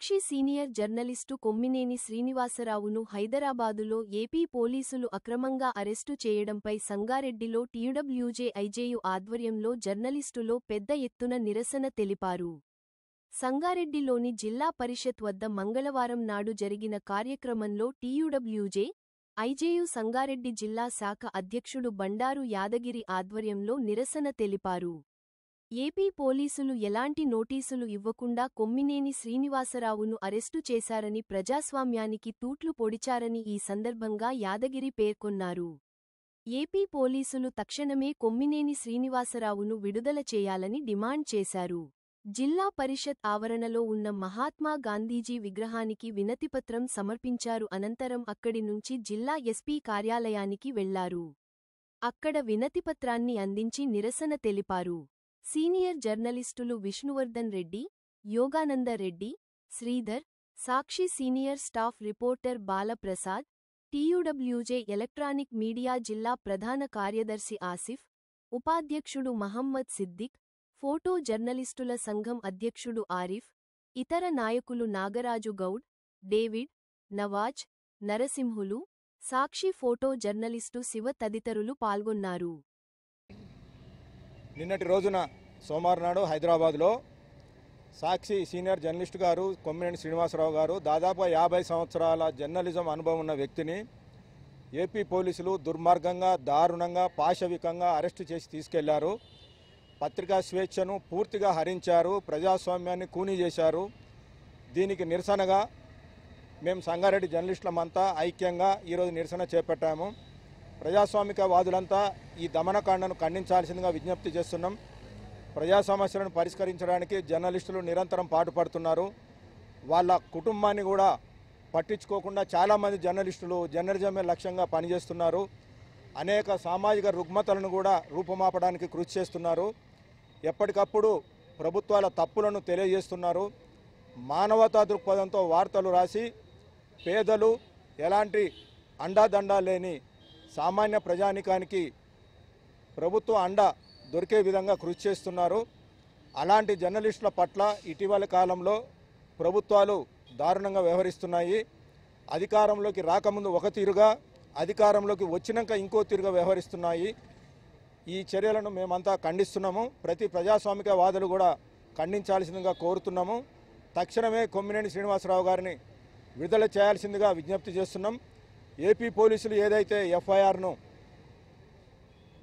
సాక్షి senior journalist Kommineni శ్రీనివాసరావును హైదరాబాదులో AP పోలీసులు అక్రమంగా అరెస్టు చేయడంపై సంగారెడ్డిలో టీయూడబ్ల్యూజే ఐజేయు ఆధ్వర్యంలో జర్నలిస్టులో పెద్ద ఎత్తున నిరసన తెలిపారు. సంగారెడ్డిలోని జిల్లా పరిషత్ వద్ద మంగళవారం నాడు జరిగిన కార్యక్రమంలో టీయూడబ్ల్యూజే ఐజేయు సంగారెడ్డి జిల్లా శాఖ అధ్యక్షుడు బండారు యాదగిరి ఆధ్వర్యంలో నిరసన తెలిపారు. ఏపీ పోలీసులు ఎలాంటి నోటీసులు ఇవ్వకుండా కొమ్మినేని శ్రీనివాసరావును అరెస్టు చేశారని, ప్రజాస్వామ్యానికి తూట్లు పొడిచారని ఈ సందర్భంగా యాదగిరి పేర్కొన్నారు. ఏపీ పోలీసులు తక్షణమే కొమ్మినేని శ్రీనివాసరావును విడుదల చేయాలని డిమాండ్ చేశారు. జిల్లా పరిషత్ ఆవరణలో ఉన్న మహాత్మా గాంధీజీ విగ్రహానికి వినతిపత్రం సమర్పించారు. అనంతరం అక్కడి నుంచి జిల్లా ఎస్పీ కార్యాలయానికి వెళ్లారు. అక్కడ వినతిపత్రాన్ని అందించి నిరసన తెలిపారు. సీనియర్ జర్నలిస్టులు Vishnuvardhan Reddy, Yogananda Reddy, Sridhar, Sakshi senior staff reporter Balaprasad, TUWJ electronic media జిల్లా ప్రధాన కార్యదర్శి ఆసిఫ్, ఉపాధ్యక్షుడు మహమ్మద్ సిద్దిక్, ఫోటో జర్నలిస్టుల సంఘం అధ్యక్షుడు ఆరిఫ్, ఇతర నాయకులు నాగరాజు గౌడ్, డేవిడ్, నవాజ్, నరసింహులు, సాక్షి ఫోటో జర్నలిస్టు శివ తదితరులు పాల్గొన్నారు. నిన్నటి రోజున సోమవారం నాడు హైదరాబాద్లో సాక్షి సీనియర్ జర్నలిస్టు గారు కొమ్మినేని శ్రీనివాసరావు గారు దాదాపు 50 సంవత్సరాల జర్నలిజం అనుభవం ఉన్న వ్యక్తిని ఏపీ పోలీసులు దుర్మార్గంగా, దారుణంగా, పాశవికంగా అరెస్టు చేసి తీసుకెళ్లారు. పత్రికా స్వేచ్ఛను పూర్తిగా హరించారు. ప్రజాస్వామ్యాన్ని కూనీ చేశారు. దీనికి నిరసనగా మేము సంగారెడ్డి జర్నలిస్టులమంతా ఐక్యంగా ఈరోజు నిరసన చేపట్టాము. ప్రజాస్వామికవాదులంతా ఈ దమనకాండను ఖండించాల్సిందిగా విజ్ఞప్తి చేస్తున్నాం. ప్రజా సమస్యలను పరిష్కరించడానికి జర్నలిస్టులు నిరంతరం పాటుపడుతున్నారు. వాళ్ళ కుటుంబాన్ని కూడా పట్టించుకోకుండా చాలామంది జర్నలిస్టులు జర్నలిజమే లక్ష్యంగా పనిచేస్తున్నారు. అనేక సామాజిక రుగ్మతలను కూడా రూపుమాపడానికి కృషి చేస్తున్నారు. ఎప్పటికప్పుడు ప్రభుత్వాల తప్పులను తెలియజేస్తున్నారు. మానవతా దృక్పథంతో వార్తలు రాసి పేదలు ఎలాంటి అండాదండా లేని సామాన్య ప్రజానికానికి ప్రభుత్వ అండ దొరికే విధంగా కృషి చేస్తున్నారు. అలాంటి జర్నలిస్టుల పట్ల ఇటీవల కాలంలో ప్రభుత్వాలు దారుణంగా వ్యవహరిస్తున్నాయి. అధికారంలోకి రాకముందు ఒక తీరుగా, అధికారంలోకి వచ్చినాక ఇంకో తీరుగా వ్యవహరిస్తున్నాయి. ఈ చర్యలను మేమంతా ఖండిస్తున్నాము. ప్రతి ప్రజాస్వామికవాదులు కూడా ఖండించాల్సిందిగా కోరుతున్నాము. తక్షణమే కొమ్మినేని శ్రీనివాసరావు గారిని విడుదల చేయాల్సిందిగా విజ్ఞప్తి చేస్తున్నాం. ఏపీ పోలీసులు ఏదైతే ఎఫ్ఐఆర్ను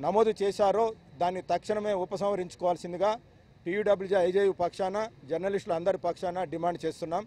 నమోదు చేశారో దాన్ని తక్షణమే ఉపసంహరించుకోవాల్సిందిగా టీయూడబ్ల్యూజే ఐజేయు పక్షాన, జర్నలిస్టుల అందరి పక్షాన డిమాండ్ చేస్తున్నాం.